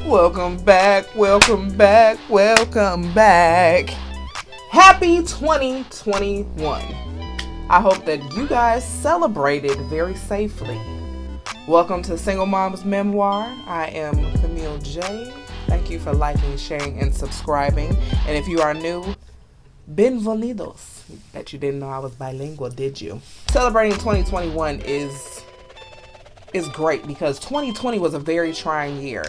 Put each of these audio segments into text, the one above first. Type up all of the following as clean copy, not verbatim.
Welcome back, welcome back, welcome back. Happy 2021. I hope that you guys celebrated very safely. Welcome to Single Mom's Memoir. I am Camille J. Thank you for liking, sharing, and subscribing. And if you are new, bienvenidos. Bet you didn't know I was bilingual, did you? Celebrating 2021 is great because 2020 was a very trying year.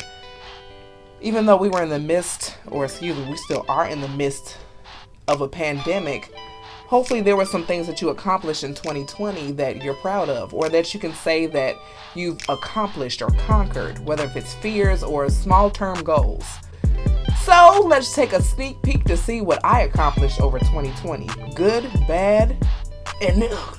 Even though we were in the midst, we still are in the midst of a pandemic, hopefully there were some things that you accomplished in 2020 that you're proud of, or that you can say that you've accomplished or conquered, whether if it's fears or small-term goals. So let's take a sneak peek to see what I accomplished over 2020. Good, bad, and ugly.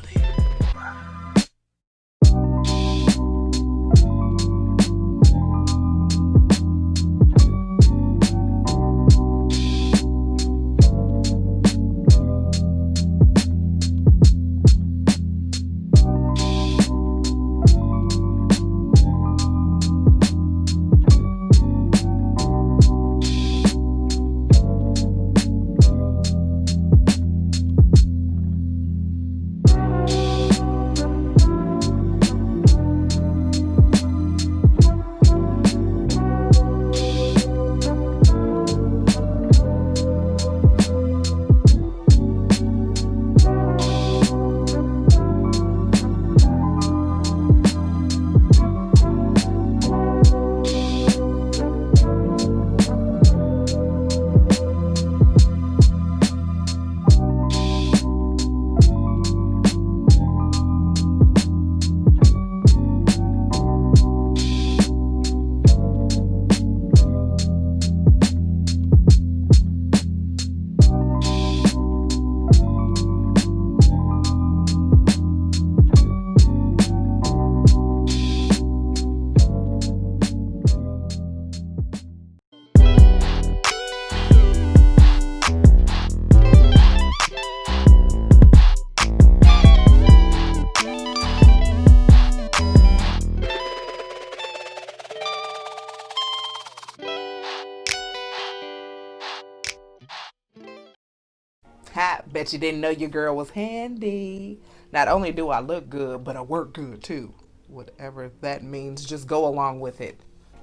Ha, bet you didn't know your girl was handy. Not only do I look good, but I work good too. Whatever that means, just go along with it.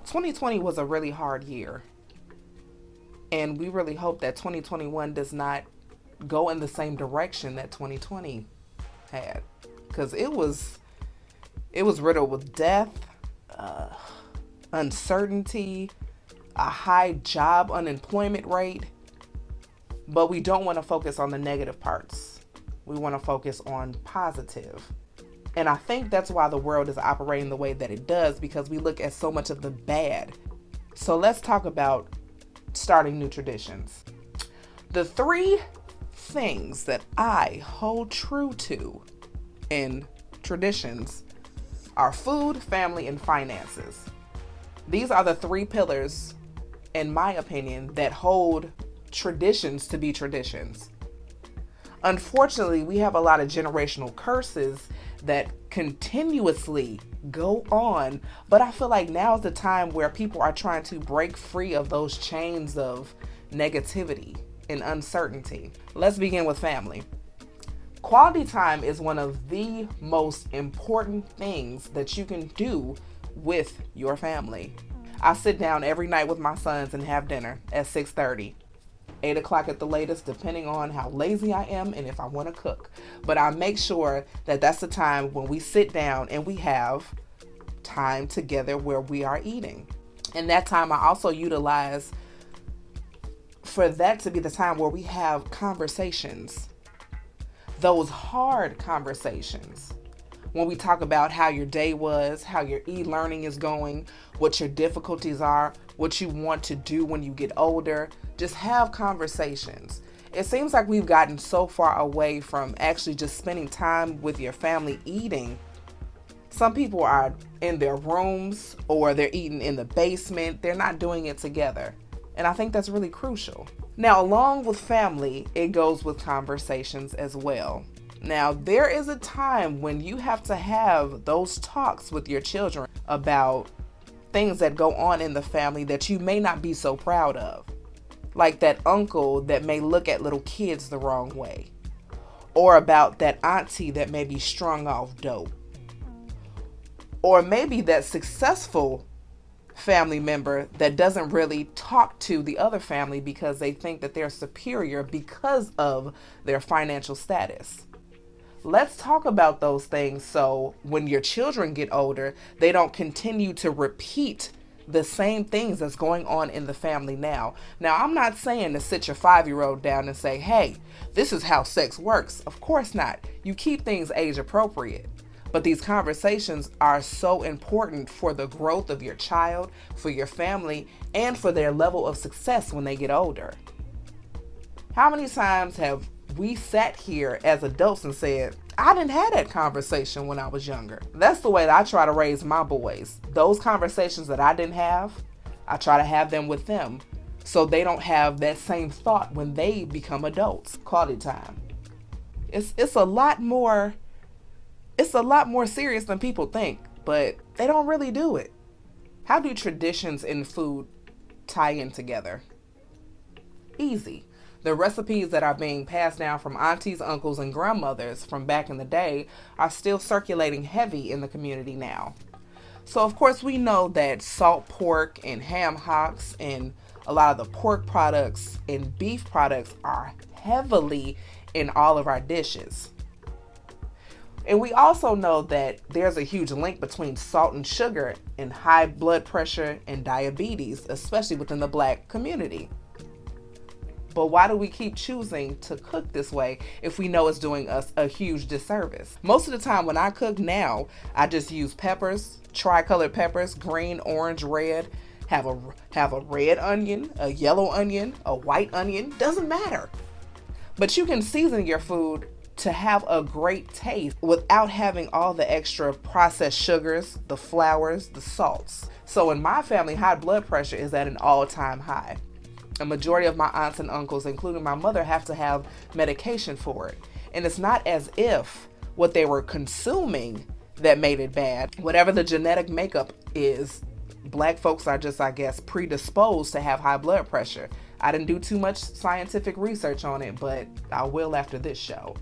2020 was a really hard year. And we really hope that 2021 does not go in the same direction that 2020 had. Because it was riddled with death, uncertainty, a high job unemployment rate. But we don't want to focus on the negative parts. We want to focus on positive. And I think that's why the world is operating the way that it does, because we look at so much of the bad. So let's talk about starting new traditions. The 3 things that I hold true to in traditions are food, family, and finances. These are the 3 pillars, in my opinion, that hold traditions to be traditions. Unfortunately, we have a lot of generational curses that continuously go on, but I feel like now is the time where people are trying to break free of those chains of negativity and uncertainty. Let's begin with family. Quality time is one of the most important things that you can do with your family. I sit down every night with my sons and have dinner at 6:30. 8 o'clock at the latest, depending on how lazy I am and if I want to cook. But I make sure that that's the time when we sit down and we have time together where we are eating. And that time I also utilize for that to be the time where we have conversations. Those hard conversations. When we talk about how your day was, how your e-learning is going, what your difficulties are, what you want to do when you get older. Just have conversations. It seems like we've gotten so far away from actually just spending time with your family eating. Some people are in their rooms or they're eating in the basement. They're not doing it together. And I think that's really crucial. Now, along with family, it goes with conversations as well. Now, there is a time when you have to have those talks with your children about things that go on in the family that you may not be so proud of. Like that uncle that may look at little kids the wrong way. Or about that auntie that may be strung off dope. Or maybe that successful family member that doesn't really talk to the other family because they think that they're superior because of their financial status. Let's talk about those things so when your children get older, they don't continue to repeat the same things that's going on in the family now. Now, I'm not saying to sit your 5-year-old down and say, hey, this is how sex works. Of course not. You keep things age appropriate. But these conversations are so important for the growth of your child, for your family, and for their level of success when they get older. How many times have we sat here as adults and said, I didn't have that conversation when I was younger? That's the way that I try to raise my boys. Those conversations that I didn't have, I try to have them with them so they don't have that same thought when they become adults. Quality time. It's a lot more serious than people think, but they don't really do it. How do traditions in food tie in together? Easy. The recipes that are being passed down from aunties, uncles, and grandmothers from back in the day are still circulating heavy in the community now. So of course we know that salt pork and ham hocks and a lot of the pork products and beef products are heavily in all of our dishes. And we also know that there's a huge link between salt and sugar and high blood pressure and diabetes, especially within the Black community. But why do we keep choosing to cook this way if we know it's doing us a huge disservice? Most of the time when I cook now, I just use peppers, tricolored peppers, green, orange, red, have a red onion, a yellow onion, a white onion, doesn't matter. But you can season your food to have a great taste without having all the extra processed sugars, the flours, the salts. So in my family, high blood pressure is at an all-time high. A majority of my aunts and uncles, including my mother, have to have medication for it. And it's not as if what they were consuming that made it bad. Whatever the genetic makeup is, Black folks are just, I guess, predisposed to have high blood pressure. I didn't do too much scientific research on it, but I will after this show.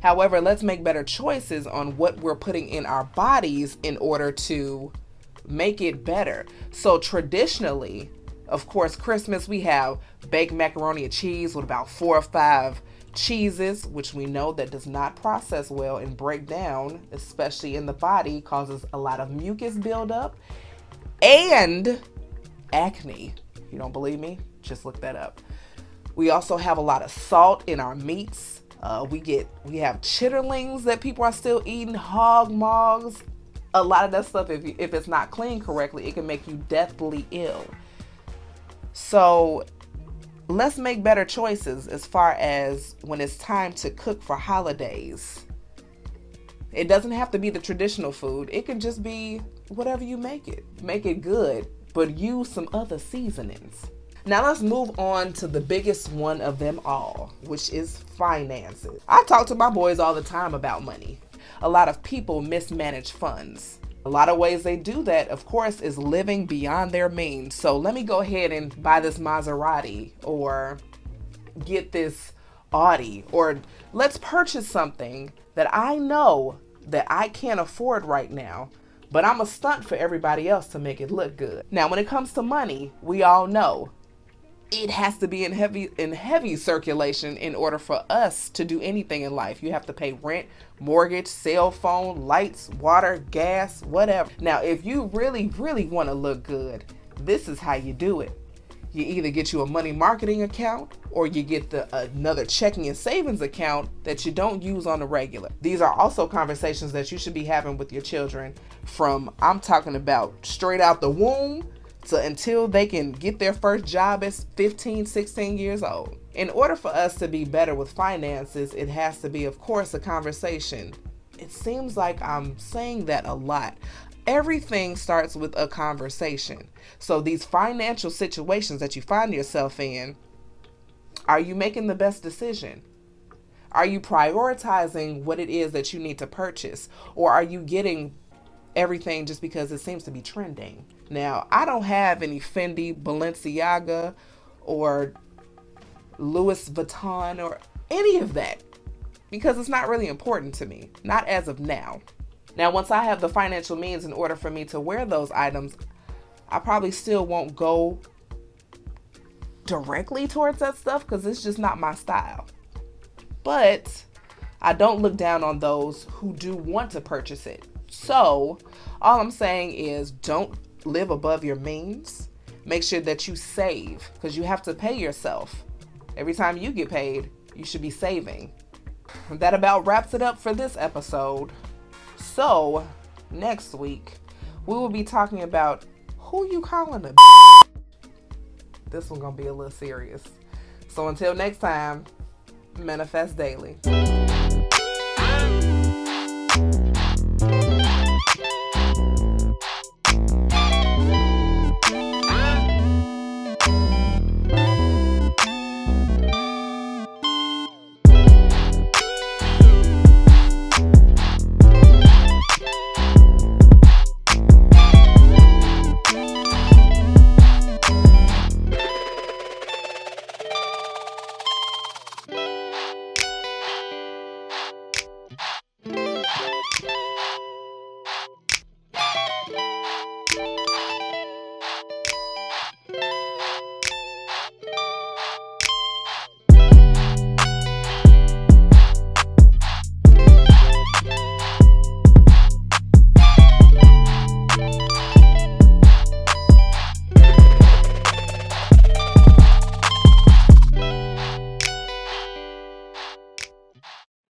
However, let's make better choices on what we're putting in our bodies in order to make it better. So traditionally, of course, Christmas, we have baked macaroni and cheese with about 4 or 5 cheeses, which we know that does not process well and break down, especially in the body, causes a lot of mucus buildup and acne. You don't believe me? Just look that up. We also have a lot of salt in our meats. We have chitterlings that people are still eating, hog maws. A lot of that stuff, if it's not cleaned correctly, it can make you deathly ill. So let's make better choices as far as when it's time to cook for holidays. It doesn't have to be the traditional food. It can just be whatever you make it. Make it good, but use some other seasonings. Now let's move on to the biggest one of them all, which is finances. I talk to my boys all the time about money. A lot of people mismanage funds. A lot of ways they do that, of course, is living beyond their means. So let me go ahead and buy this Maserati or get this Audi, or let's purchase something that I know that I can't afford right now, but I'm a stunt for everybody else to make it look good. Now, when it comes to money, we all know it has to be in heavy circulation in order for us to do anything in life. You have to pay rent, mortgage, cell phone, lights, water, gas, whatever. Now, if you really, really want to look good, this is how you do it. You either get you a money marketing account or you get another checking and savings account that you don't use on the regular. These are also conversations that you should be having with your children from, I'm talking about straight out the womb, so until they can get their first job at 15, 16 years old. In order for us to be better with finances, it has to be, of course, a conversation. It seems like I'm saying that a lot. Everything starts with a conversation. So these financial situations that you find yourself in, are you making the best decision? Are you prioritizing what it is that you need to purchase? Or are you getting everything just because it seems to be trending. Now, I don't have any Fendi, Balenciaga, or Louis Vuitton or any of that because it's not really important to me. Not as of now. Now, once I have the financial means in order for me to wear those items, I probably still won't go directly towards that stuff because it's just not my style. But I don't look down on those who do want to purchase it. So all I'm saying is don't live above your means. Make sure that you save because you have to pay yourself. Every time you get paid, you should be saving. That about wraps it up for this episode. So next week, we will be talking about who you calling a This one's gonna be a little serious. So until next time, manifest daily.